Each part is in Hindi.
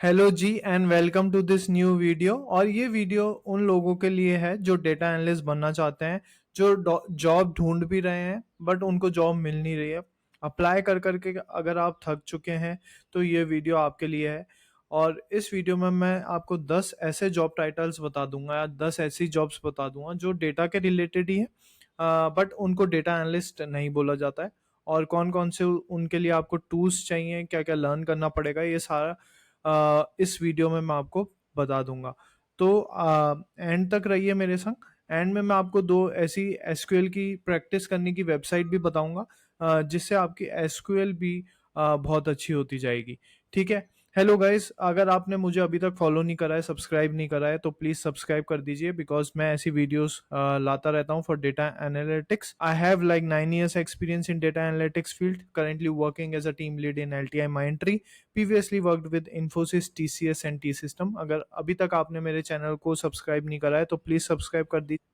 Hello ji and welcome to this new video. और ये वीडियो उन लोगों के लिए है जो डेटा एनालिस्ट बनना चाहते हैं, जो जॉब ढूंढ भी रहे हैं बट उनको जॉब मिल नहीं रही है। अप्लाई कर करके अगर आप थक चुके हैं तो ये वीडियो आपके लिए है। और इस वीडियो में मैं आपको 10 ऐसे जॉब टाइटल्स बता दूंगा या 10 ऐसी जॉब्स बता दूंगा जो डेटा के रिलेटेड ही है, बट उनको डेटा एनालिस्ट नहीं बोला जाता है। और कौन कौन से उनके लिए आपको टूल्स चाहिए, क्या क्या लर्न करना पड़ेगा, ये सारा इस वीडियो में मैं आपको बता दूंगा। तो एंड तक रहिए मेरे संग। एंड में मैं आपको दो ऐसी एसक्यूएल की प्रैक्टिस करने की वेबसाइट भी बताऊंगा, जिससे आपकी एसक्यूएल भी बहुत अच्छी होती जाएगी। ठीक है। हेलो गाइस, अगर आपने मुझे अभी तक फॉलो नहीं करा है, सब्सक्राइब नहीं करा है, तो प्लीज सब्सक्राइब कर दीजिए बिकॉज मैं ऐसी वीडियोस लाता रहता हूँ for data analytics. I have like 9 years experience in data analytics field, currently working as a team lead in LTI Mindtree, previously worked with Infosys, TCS and T system. अगर अभी तक आपने मेरे चैनल को सब्सक्राइब नहीं करा है तो प्लीज सब्सक्राइब कर दीजिए,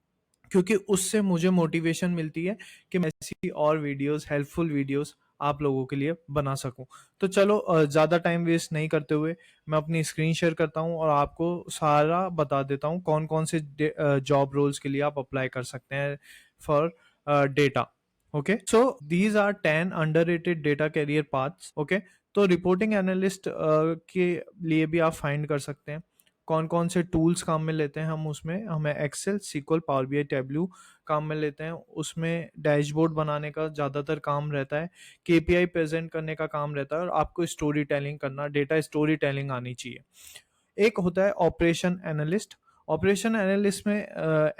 क्योंकि उससे मुझे मोटिवेशन मिलती है कि मैं ऐसी और वीडियोस, हेल्पफुल वीडियोस आप लोगों के लिए बना सकूं। तो चलो ज़्यादा टाइम वेस्ट नहीं करते हुए मैं अपनी स्क्रीन शेयर करता हूं और आपको सारा बता देता हूं कौन कौन से जॉब रोल्स के लिए आप अप्लाई कर सकते हैं for data. Okay, so these are 10 underrated data career paths. Okay, तो रिपोर्टिंग एनालिस्ट के लिए भी आप फाइंड कर सकते हैं कौन कौन से टूल्स काम में लेते हैं। हम उसमें हमें Excel, SQL, Power BI, Tableau काम में लेते हैं। उसमें डैशबोर्ड बनाने का ज़्यादातर काम रहता है, केपीआई प्रेजेंट करने का काम रहता है, और आपको स्टोरी टेलिंग करना, डेटा स्टोरी टेलिंग आनी चाहिए। एक होता है ऑपरेशन एनालिस्ट। ऑपरेशन एनालिस्ट में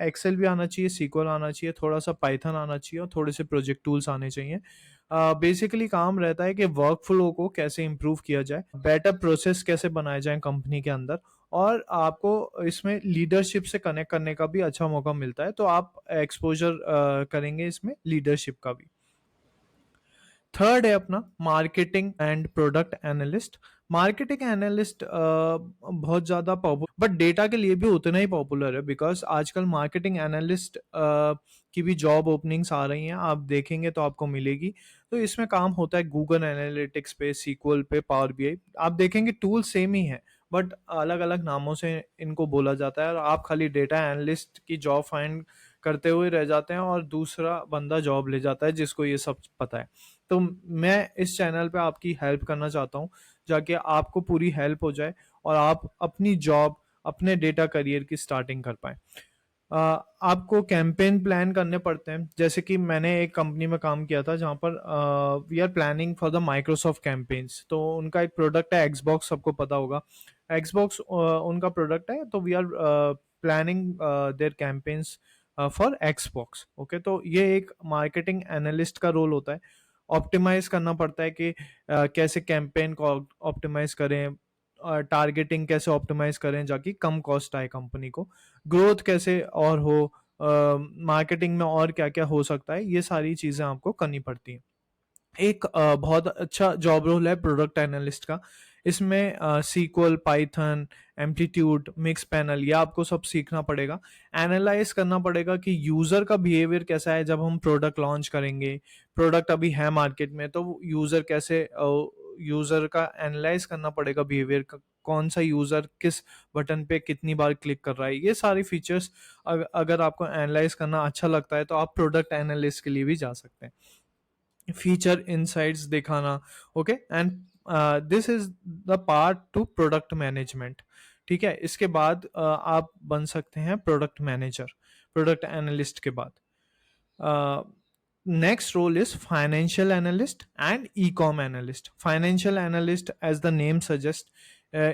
एक्सेल भी आना चाहिए, सीक्वल आना चाहिए, थोड़ा सा पाइथन आना चाहिए और थोड़े से प्रोजेक्ट टूल्स आने चाहिए। बेसिकली काम रहता है कि वर्क फ्लो को कैसे इंप्रूव किया जाए, बेटर प्रोसेस कैसे बनाए जाए कंपनी के अंदर, और आपको इसमें लीडरशिप से कनेक्ट करने का भी अच्छा मौका मिलता है, तो आप एक्सपोजर करेंगे इसमें लीडरशिप का भी। थर्ड है अपना marketing and product analyst. Marketing analyst बहुत ज्यादा पॉपुलर, बट डेटा के लिए भी उतना ही पॉपुलर है बिकॉज आजकल मार्केटिंग एनालिस्ट की भी जॉब ओपनिंग्स आ रही हैं, आप देखेंगे तो आपको मिलेगी। तो इसमें काम होता है गूगल एनालिटिक्स पे, सीक्वल पे, पावर बीआई। आप देखेंगे टूल सेम ही है बट अलग अलग नामों से इनको बोला जाता है, और आप खाली डेटा एनालिस्ट की जॉब फाइंड करते हुए रह जाते हैं और दूसरा बंदा जॉब ले जाता है जिसको ये सब पता है। तो मैं इस चैनल पे आपकी हेल्प करना चाहता हूँ, जाके आपको पूरी हेल्प हो जाए और आप अपनी जॉब, अपने डेटा करियर की स्टार्टिंग कर पाए। आपको कैंपेन प्लान करने पड़ते हैं, जैसे कि मैंने एक कंपनी में काम किया था जहाँ पर we are planning for the Microsoft campaigns. तो उनका एक प्रोडक्ट है एक्सबॉक्स, सबको पता होगा एक्सबॉक्स उनका प्रोडक्ट है। तो we are planning their campaigns for Xbox. Okay, तो ये एक मार्केटिंग एनालिस्ट का रोल होता है। ऑप्टिमाइज करना पड़ता है कि कैसे कैंपेन को ऑप्टिमाइज करें, टारगेटिंग कैसे ऑप्टिमाइज करें जाकि कम कॉस्ट आए कंपनी को, ग्रोथ कैसे और हो, मार्केटिंग में और क्या क्या हो सकता है, ये सारी चीजें आपको करनी पड़ती हैं। एक बहुत अच्छा जॉब रोल है प्रोडक्ट एनालिस्ट का। इसमें SQL, Python, Amplitude, Mixpanel, ये आपको सब सीखना पड़ेगा। एनालाइज करना पड़ेगा कि यूजर का बिहेवियर कैसा है जब हम प्रोडक्ट लॉन्च करेंगे। प्रोडक्ट अभी है मार्केट में तो यूजर कैसे, यूजर का एनालाइज करना पड़ेगा बिहेवियर का, कौन सा यूजर किस बटन पे कितनी बार क्लिक कर रहा है। ये सारी फीचर्स अगर आपको एनालाइज करना अच्छा लगता है तो आप प्रोडक्ट एनालिस्ट के लिए भी जा सकते हैं। फीचर इनसाइट्स दिखाना। Okay, and this is the part two product management. ठीक है, इसके बाद आप बन सकते हैं प्रोडक्ट मैनेजर प्रोडक्ट एनालिस्ट के बाद। Next role is financial analyst and e com analyst. Financial analyst as the name suggest,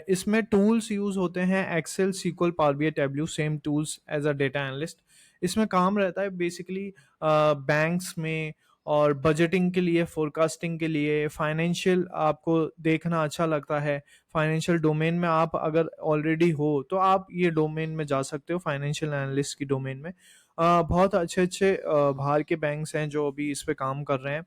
इसमें टूल्स यूज होते हैं Excel, SQL, Power BI, Tableau, same tools as a data analyst. इसमें काम रहता है बेसिकली बैंक्स में और बजटिंग के लिए, फोरकास्टिंग के लिए, फाइनेंशियल आपको देखना अच्छा लगता है, फाइनेंशियल डोमेन में आप अगर ऑलरेडी हो तो आप ये डोमेन में जा सकते हो, फाइनेंशियल एनालिस्ट की डोमेन में। बहुत अच्छे अच्छे बाहर के बैंक्स हैं जो अभी इस पे काम कर रहे हैं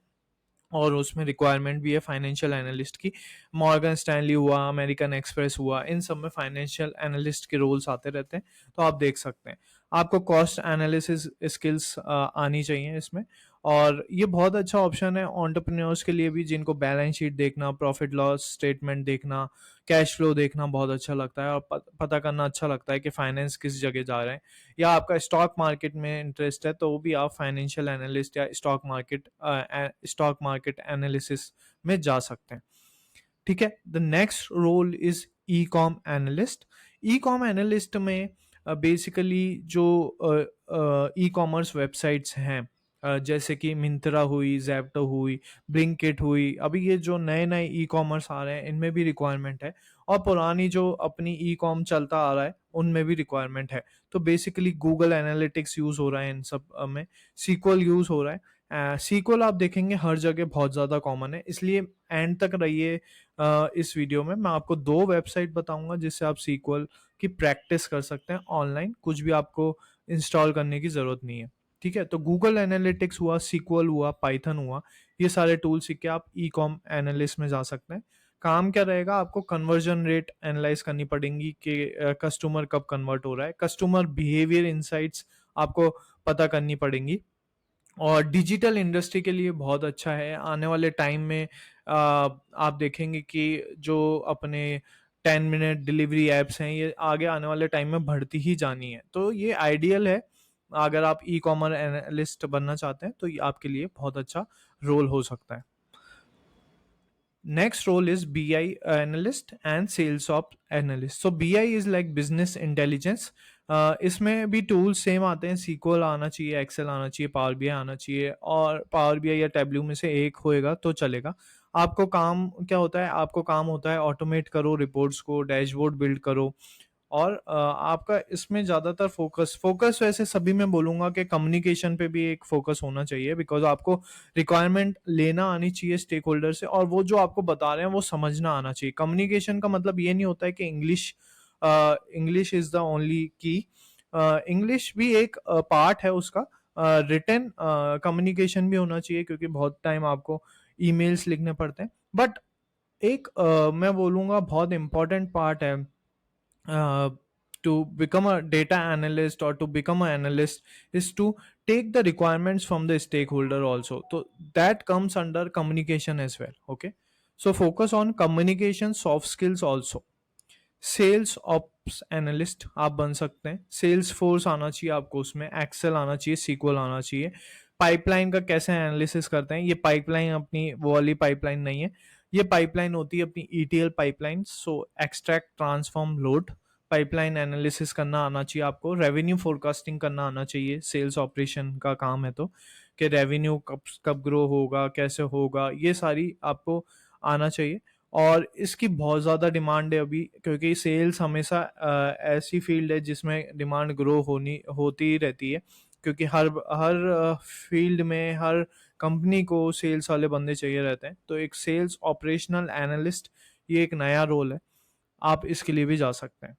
और उसमें रिक्वायरमेंट भी है फाइनेंशियल एनालिस्ट की। मॉर्गन स्टैनली हुआ, अमेरिकन एक्सप्रेस हुआ, इन सब में फाइनेंशियल एनालिस्ट के रोल्स आते रहते हैं, तो आप देख सकते हैं। आपको कॉस्ट एनालिसिस स्किल्स आनी चाहिए इसमें, और ये बहुत अच्छा ऑप्शन है एंटरप्रेन्योर्स के लिए भी, जिनको बैलेंस शीट देखना, प्रॉफिट लॉस स्टेटमेंट देखना, कैश फ्लो देखना बहुत अच्छा लगता है, और पता करना अच्छा लगता है कि फाइनेंस किस जगह जा रहे हैं। या आपका स्टॉक मार्केट में इंटरेस्ट है तो वो भी आप फाइनेंशियल एनालिस्ट या स्टॉक मार्केट एनालिसिस में जा सकते हैं। ठीक है। The next role is e com analyst. E com analyst में बेसिकली जो ई कॉमर्स वेबसाइट्स हैं, जैसे कि मिंत्रा हुई, जेप्टो हुई, ब्लिंकिट हुई, अभी ये जो नए नए ई कॉमर्स आ रहे हैं इनमें भी रिक्वायरमेंट है, और पुरानी जो अपनी ई कॉम चलता आ रहा है उनमें भी रिक्वायरमेंट है। तो बेसिकली गूगल एनालिटिक्स यूज हो रहा है इन सब में, सीक्वल यूज हो रहा है। सीक्वल आप देखेंगे हर जगह बहुत ज़्यादा कॉमन है, इसलिए एंड तक रहिए। इस वीडियो में मैं आपको 2 वेबसाइट बताऊंगा जिससे आप सीक्वल की प्रैक्टिस कर सकते हैं ऑनलाइन, कुछ भी आपको इंस्टॉल करने की ज़रूरत नहीं है। ठीक है। तो गूगल एनालिटिक्स हुआ, सीक्वल हुआ, पाइथन हुआ, ये सारे टूल सीख के आप ई कॉम एनालिस्ट में जा सकते हैं। काम क्या रहेगा, आपको कन्वर्जन रेट एनालाइज करनी पड़ेगी कि कस्टमर कब कन्वर्ट हो रहा है, कस्टमर बिहेवियर इनसाइट्स आपको पता करनी पड़ेंगी। और डिजिटल इंडस्ट्री के लिए बहुत अच्छा है। आने वाले टाइम में आप देखेंगे कि जो अपने 10 मिनट डिलीवरी एप्स हैं ये आगे आने वाले टाइम में बढ़ती ही जानी है, तो ये आइडियल है। अगर आप ई कॉमर्स एनालिस्ट बनना चाहते हैं तो ये आपके लिए बहुत अच्छा रोल हो सकता है। Next role is BI analyst and sales ops analyst. So BI is like business intelligence. इसमें भी टूल्स सेम आते हैं, सीक्वल आना चाहिए, एक्सेल आना चाहिए, पावर बीआई आना चाहिए, और पावर बीआई या टैब्लू में से एक होएगा तो चलेगा। आपको काम क्या होता है, आपको काम होता है ऑटोमेट करो रिपोर्ट्स को, डैशबोर्ड बिल्ड करो, और आपका इसमें ज़्यादातर फोकस वैसे सभी में बोलूँगा कि कम्युनिकेशन पे भी एक फोकस होना चाहिए, बिकॉज आपको रिक्वायरमेंट लेना आनी चाहिए स्टेक होल्डर से, और वो जो आपको बता रहे हैं वो समझना आना चाहिए। कम्युनिकेशन का मतलब ये नहीं होता है कि इंग्लिश इज़ द ओनली की। इंग्लिश भी एक पार्ट है उसका। रिटन कम्युनिकेशन भी होना चाहिए, क्योंकि बहुत टाइम आपको ईमेल्स लिखने पड़ते हैं। बट एक मैं बोलूँगा बहुत इंपॉर्टेंट पार्ट है to become a data analyst or to become an analyst, is to take the requirements from the stakeholder also, so that comes under communication as well. Okay, so focus on communication soft skills also. Sales ops analyst आप बन सकते हैं, सेल्स फोर्स आना चाहिए आपको, उसमें एक्सेल आना चाहिए, सीक्वल आना चाहिए। पाइपलाइन का कैसे एनालिसिस करते हैं, ये पाइपलाइन अपनी वो वाली पाइपलाइन नहीं है, ये पाइपलाइन होती है अपनी ETL pipeline, so extract transform load. Pipeline analysis करना आना चाहिए आपको, रेवेन्यू फोरकास्टिंग करना आना चाहिए, सेल्स ऑपरेशन का काम है तो, कि रेवेन्यू कब कब ग्रो होगा, कैसे होगा, ये सारी आपको आना चाहिए। और इसकी बहुत ज़्यादा डिमांड है अभी, क्योंकि सेल्स हमेशा ऐसी फील्ड है जिसमें डिमांड ग्रो होती ही रहती है, क्योंकि हर हर फील्ड में हर कंपनी को सेल्स वाले बंदे चाहिए रहते हैं। तो एक सेल्स ऑपरेशनल एनालिस्ट, ये एक नया रोल है, आप इसके लिए भी जा सकते हैं।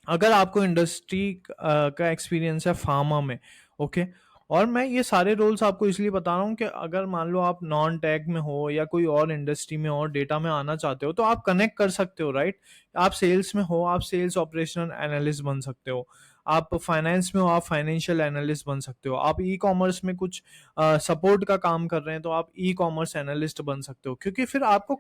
अगर आपको इंडस्ट्री का एक्सपीरियंस है फार्मा में, ओके, और मैं ये सारे रोल्स आपको इसलिए बता रहा हूँ कि अगर मान लो आप नॉन टेक में हो या कोई और इंडस्ट्री में और डेटा में आना चाहते हो तो आप कनेक्ट कर सकते हो, राइट। आप सेल्स में हो, आप सेल्स ऑपरेशनल एनालिस्ट बन सकते हो। आप फाइनेंस में हो, आप फाइनेंशियल एनालिस्ट बन सकते हो। आप ई कॉमर्स में कुछ सपोर्ट का काम कर रहे हैं तो आप ई कॉमर्स एनालिस्ट बन सकते हो, क्योंकि फिर आपको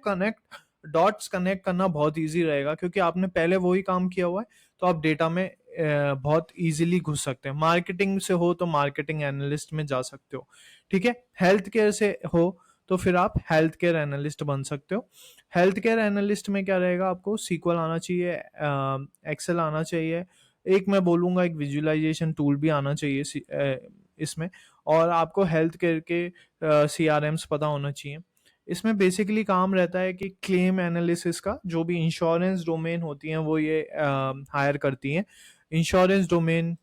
डॉट्स कनेक्ट करना बहुत ईजी रहेगा, क्योंकि आपने पहले वही काम किया हुआ है। तो आप डेटा में बहुत इजीली घुस सकते हैं। मार्केटिंग से हो तो मार्केटिंग एनालिस्ट में जा सकते हो। ठीक है। हेल्थ केयर से हो तो फिर आप हेल्थ केयर एनालिस्ट बन सकते हो। हेल्थ केयर एनालिस्ट में क्या रहेगा, आपको सीक्वल आना चाहिए, एक्सेल आना चाहिए, एक मैं बोलूँगा एक विजुअलाइजेशन टूल भी आना चाहिए इसमें, और आपको हेल्थ केयर के CRMs पता होना चाहिए। इसमें बेसिकली काम रहता है कि क्लेम एनालिसिस का, जो भी इंश्योरेंस डोमेन होती हैं वो ये हायर करती हैं। इंश्योरेंस डोमेन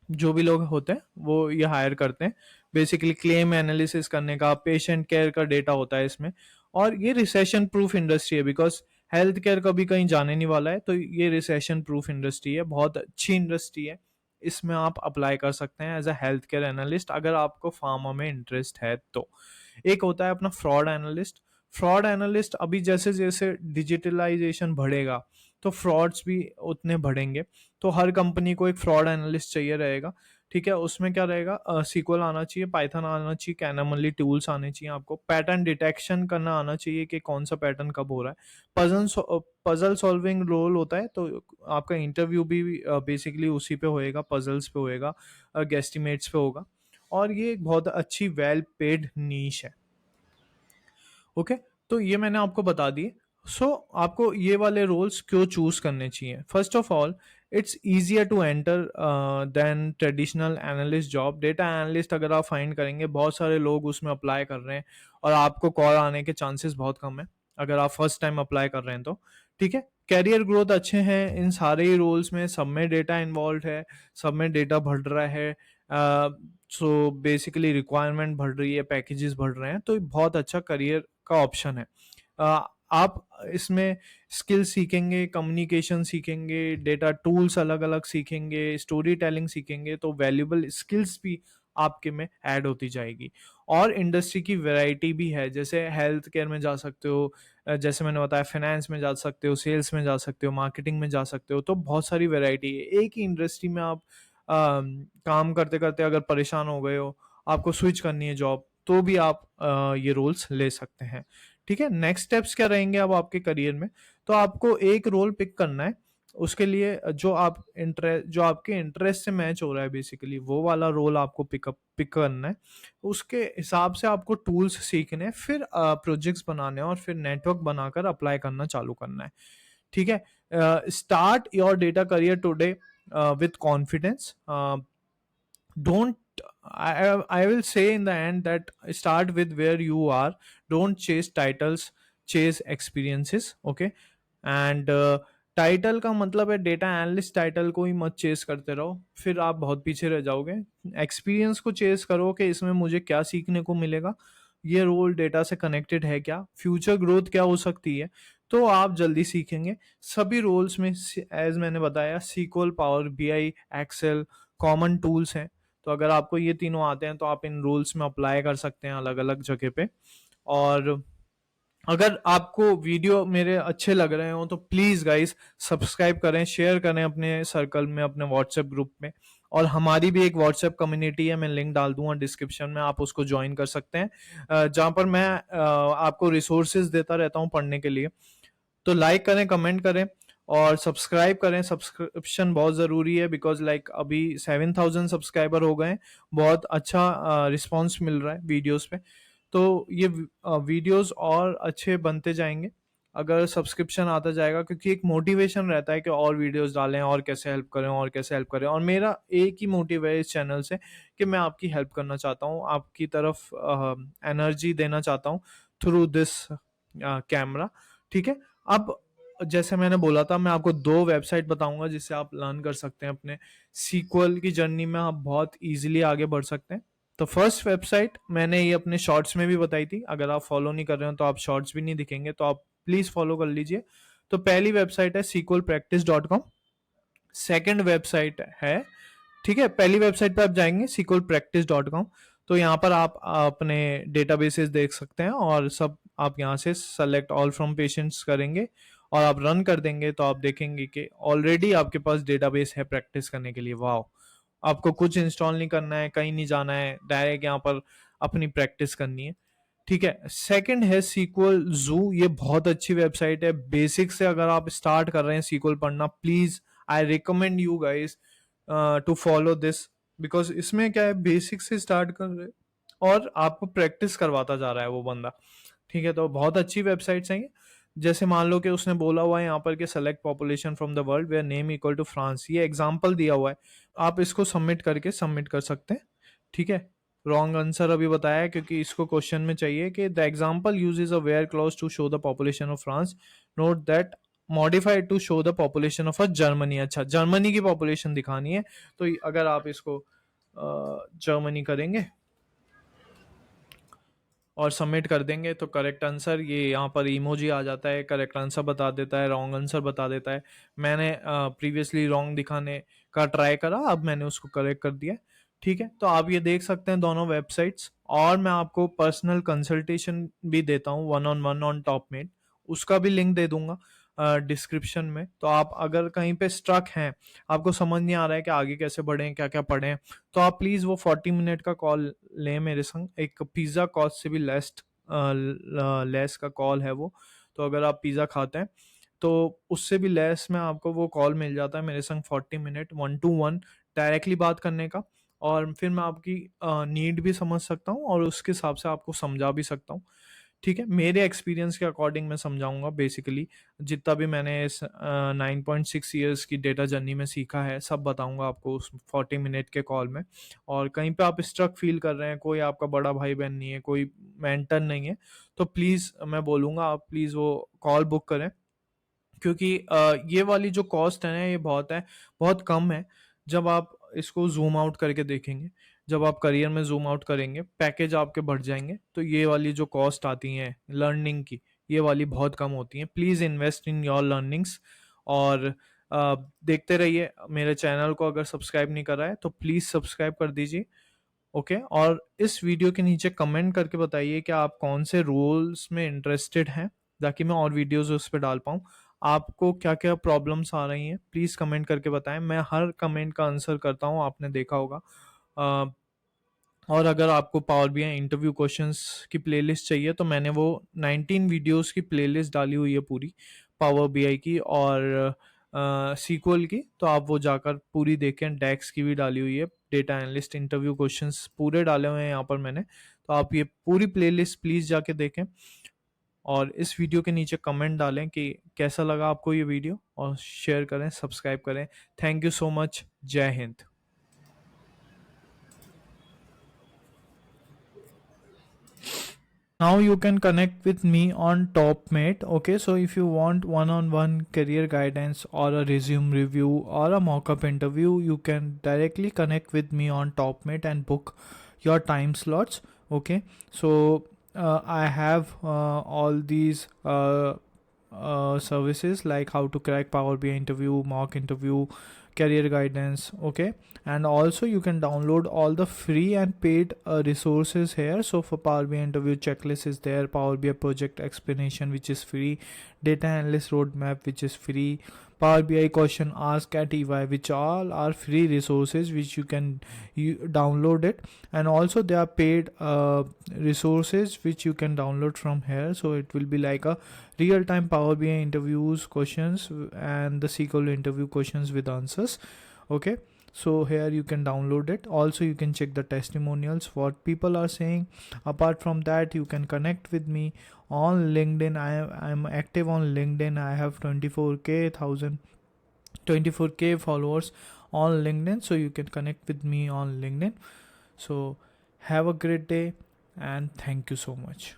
जो भी लोग होते हैं वो ये हायर करते हैं, बेसिकली क्लेम एनालिसिस करने का, पेशेंट केयर का डेटा होता है इसमें। और ये रिसेशन प्रूफ इंडस्ट्री है, बिकॉज हेल्थ केयर कभी कहीं जाने नहीं वाला है, तो ये रिसेशन प्रूफ इंडस्ट्री है, बहुत अच्छी इंडस्ट्री है। इसमें आप अप्लाई कर सकते हैं as a health care analyst, अगर आपको फार्मा में इंटरेस्ट है तो। एक होता है अपना फ्रॉड एनालिस्ट। फ्रॉड एनालिस्ट अभी जैसे जैसे डिजिटलाइजेशन बढ़ेगा तो फ्रॉड्स भी उतने बढ़ेंगे, तो हर कंपनी को एक फ्रॉड एनालिस्ट चाहिए रहेगा, ठीक है, उसमें क्या रहेगा, सीक्वल आना चाहिए, पाइथन आना चाहिए, कैनामली टूल्स आने चाहिए आपको, पैटर्न डिटेक्शन करना आना चाहिए कि कौन सा पैटर्न कब हो रहा है, पजल सॉल्विंग रोल होता है, तो आपका इंटरव्यू भी बेसिकली उसी पे होएगा, पजल्स पे होएगा, गेस्टिमेट्स पे होगा, और ये एक बहुत अच्छी वेल पेड नीश है। ओके, तो ये मैंने आपको बता दिए। आपको ये वाले रोल्स क्यों चूज करने चाहिए? First of all, it's easier to enter than traditional analyst job. Data analyst अगर आप फाइंड करेंगे, बहुत सारे लोग उसमें अप्लाई कर रहे हैं और आपको कॉल आने के चांसेस बहुत कम है अगर आप फर्स्ट टाइम अप्लाई कर रहे हैं तो। ठीक है, कैरियर ग्रोथ अच्छे हैं इन सारे ही रोल्स में, सब में डेटा इन्वॉल्व है, सब में डेटा बढ़ रहा है, सो बेसिकली रिक्वायरमेंट बढ़ रही है, पैकेजेस बढ़ रहे हैं, तो बहुत अच्छा करियर का ऑप्शन है। आप इसमें स्किल सीखेंगे, कम्युनिकेशन सीखेंगे, डेटा टूल्स अलग अलग सीखेंगे, स्टोरी टेलिंग सीखेंगे, तो वैल्यूबल स्किल्स भी आपके में ऐड होती जाएगी। और इंडस्ट्री की वैरायटी भी है, जैसे हेल्थ केयर में जा सकते हो, जैसे मैंने बताया फाइनेंस में जा सकते हो, सेल्स में जा सकते हो, मार्केटिंग में जा सकते हो, तो बहुत सारी वैरायटी है। एक ही इंडस्ट्री में आप काम करते करते अगर परेशान हो गए हो, आपको स्विच करनी है जॉब, तो भी आप ये रोल्स ले सकते हैं। ठीक है, नेक्स्ट स्टेप्स क्या रहेंगे अब आपके करियर में? तो आपको एक रोल पिक करना है, उसके लिए जो आपके इंटरेस्ट से मैच हो रहा है, बेसिकली वो वाला रोल आपको पिक करना है। उसके हिसाब से आपको टूल्स सीखने हैं, फिर प्रोजेक्ट्स बनाने हैं, और फिर नेटवर्क बनाकर अप्लाई करना चालू करना है। ठीक है, start your data career today with confidence. Don't I will say in the end that start with where you are. Don't chase titles, chase experiences. Okay, and title का मतलब है डेटा एनालिस्ट, टाइटल को ही मत चेस करते रहो, फिर आप बहुत पीछे रह जाओगे। एक्सपीरियंस को चेस करो कि इसमें मुझे क्या सीखने को मिलेगा, ये रोल डेटा से कनेक्टेड है क्या, फ्यूचर ग्रोथ क्या हो सकती है, तो आप जल्दी सीखेंगे। सभी रोल्स में एज मैंने बताया, SQL, Power BI, Excel common tools हैं, तो अगर आपको ये तीनों आते हैं तो आप इन रूल्स में अप्लाई कर सकते हैं अलग अलग जगह पे। और अगर आपको वीडियो मेरे अच्छे लग रहे हो तो प्लीज गाइस सब्सक्राइब करें, शेयर करें अपने सर्कल में, अपने व्हाट्सएप ग्रुप में, और हमारी भी एक व्हाट्सएप कम्युनिटी है, मैं लिंक डाल दूंगा डिस्क्रिप्शन में, आप उसको ज्वाइन कर सकते हैं, जहां पर मैं आपको रिसोर्सेज देता रहता हूं पढ़ने के लिए। तो लाइक करें, कमेंट करें और सब्सक्राइब करें। सब्सक्रिप्शन बहुत ज़रूरी है, बिकॉज लाइक अभी 7,000 सब्सक्राइबर हो गए हैं, बहुत अच्छा रिस्पांस मिल रहा है वीडियोस पे, तो ये वीडियोस और अच्छे बनते जाएंगे अगर सब्सक्रिप्शन आता जाएगा, क्योंकि एक मोटिवेशन रहता है कि और वीडियोस डालें, और कैसे हेल्प करें, और कैसे हेल्प करें। और मेरा एक ही मोटिव है इस चैनल से कि मैं आपकी हेल्प करना चाहता हूँ, आपकी तरफ एनर्जी देना चाहता हूँ थ्रू दिस कैमरा। ठीक है, अब जैसे मैंने बोला था, मैं आपको 2 वेबसाइट बताऊंगा जिससे आप लर्न कर सकते हैं, अपने सीक्वल की जर्नी में आप बहुत इजीली आगे बढ़ सकते हैं। तो फर्स्ट वेबसाइट मैंने ये अपने शॉर्ट्स में भी बताई थी, अगर आप फॉलो नहीं कर रहे हो तो आप शॉर्ट्स भी नहीं दिखेंगे, तो आप प्लीज फॉलो कर लीजिए। तो पहली वेबसाइट है sequelpractice.com। सेकेंड वेबसाइट है, ठीक है, पहली वेबसाइट पे आप जाएंगे sequelpractice.com, तो यहाँ पर आप अपने डेटाबेसेस देख सकते हैं, और सब आप यहाँ से सेलेक्ट ऑल फ्रॉम पेशेंट्स करेंगे और आप रन कर देंगे, तो आप देखेंगे कि ऑलरेडी आपके पास डेटाबेस है प्रैक्टिस करने के लिए। वाह, आपको कुछ इंस्टॉल नहीं करना है, कहीं नहीं जाना है, डायरेक्ट यहाँ पर अपनी प्रैक्टिस करनी है। ठीक है, सेकंड है सीक्वल जू। ये बहुत अच्छी वेबसाइट है, बेसिक से अगर आप स्टार्ट कर रहे हैं सीक्वल पढ़ना, please I recommend you guys to follow this, because इसमें क्या है, बेसिक से स्टार्ट कर रहे हैं और आपको प्रैक्टिस करवाता जा रहा है वो बंदा। ठीक है, तो बहुत अच्छी वेबसाइट्स हैं ये। जैसे मान लो कि उसने बोला हुआ है यहाँ पर कि select population from the world where name equal to France, ये एग्जांपल दिया हुआ है, आप इसको सबमिट कर सकते हैं। ठीक है, रॉन्ग आंसर अभी बताया है क्योंकि इसको क्वेश्चन में चाहिए कि the example uses a where clause to show the population of France, note that modified to show the population of a Germany. अच्छा, जर्मनी की पॉपुलेशन दिखानी है, तो अगर आप इसको जर्मनी करेंगे और सबमिट कर देंगे तो करेक्ट आंसर, ये यहाँ पर इमोजी आ जाता है, करेक्ट आंसर बता देता है, रॉन्ग आंसर बता देता है। मैंने प्रीवियसली रॉन्ग दिखाने का ट्राई करा, अब मैंने उसको करेक्ट कर दिया। ठीक है, तो आप ये देख सकते हैं दोनों वेबसाइट्स, और मैं आपको पर्सनल कंसल्टेशन भी देता हूँ, 1-on-1 ऑन टॉपमेट, उसका भी लिंक दे दूंगा। डिस्क्रिप्शन में। तो आप अगर कहीं पे स्ट्रक हैं, आपको समझ नहीं आ रहा है कि आगे कैसे बढ़ें, क्या क्या पढ़ें, तो आप प्लीज़ वो 40 मिनट का कॉल लें मेरे संग। एक पिज़्ज़ा कॉस्ट से भी लेस का कॉल है वो। तो अगर आप पिज़्ज़ा खाते हैं तो उससे भी लेस में आपको वो कॉल मिल जाता है मेरे संग, 40 मिनट 1 to 1 डायरेक्टली बात करने का। और फिर मैं आपकी नीड भी समझ सकता हूँ और उसके हिसाब से आपको समझा भी सकता हूँ। ठीक है, मेरे एक्सपीरियंस के अकॉर्डिंग मैं समझाऊंगा बेसिकली। जितना भी मैंने इस 9.6 ईयर्स की डेटा जर्नी में सीखा है सब बताऊंगा आपको उस 40 मिनट के कॉल में। और कहीं पे आप स्ट्रक फील कर रहे हैं, कोई आपका बड़ा भाई बहन नहीं है, कोई मेंटर नहीं है, तो प्लीज़ मैं बोलूँगा आप प्लीज़ वो कॉल बुक करें। क्योंकि ये वाली जो कॉस्ट है ना, ये बहुत कम है। जब आप इसको ज़ूम आउट करके देखेंगे, जब आप करियर में ज़ूम आउट करेंगे, पैकेज आपके बढ़ जाएँगे, तो ये वाली जो कॉस्ट आती हैं लर्निंग की, ये वाली बहुत कम होती हैं। Please invest in your learnings. और देखते रहिए मेरे चैनल को। अगर सब्सक्राइब नहीं कर रहा है तो प्लीज़ सब्सक्राइब कर दीजिए। ओके, और इस वीडियो के नीचे कमेंट करके बताइए कि आप कौन से रोल्स में इंटरेस्टेड हैं, ताकि मैं और वीडियोस उस पर डाल पाऊँ। आपको क्या क्या प्रॉब्लम्स आ रही हैं प्लीज़ कमेंट करके बताएं, मैं हर कमेंट का आंसर करता हूँ, आपने देखा होगा। अ, और अगर आपको पावर बीआई इंटरव्यू क्वेश्चंस की प्लेलिस्ट चाहिए तो मैंने वो 19 वीडियोस की प्लेलिस्ट डाली हुई है पूरी, पावर बीआई की और सीक्वल की। तो आप वो जाकर पूरी देखें। डेक्स की भी डाली हुई है, डेटा एनालिस्ट इंटरव्यू क्वेश्चंस पूरे डाले हुए हैं यहाँ पर मैंने। तो आप ये पूरी प्लेलिस्ट प्लीज़ जाके देखें और इस वीडियो के नीचे कमेंट डालें कि कैसा लगा आपको ये वीडियो, और शेयर करें, सब्सक्राइब करें। Thank you so much. जय Hind. Now you can connect with me on TopMate. Okay, so if you want one-on-one career guidance or a resume review or a mock-up interview, you can directly connect with me on TopMate and book your time slots. Okay, so I have all these services like how to crack Power BI interview, mock interview, career guidance. Okay, and also you can download all the free and paid resources here. So for Power BI interview checklist is there, Power BI project explanation which is free, data analyst roadmap which is free, Power BI question ask at EY, which all are free resources which you download it. And also there are paid resources which you can download from here. So it will be like a real time Power BI interviews questions and the SQL interview questions with answers. Okay, so here you can download it. Also you can check the testimonials, what people are saying. Apart from that, you can connect with me on LinkedIn. I'm active on LinkedIn. I have 24k followers on LinkedIn, so you can connect with me on LinkedIn. So have a great day and thank you so much.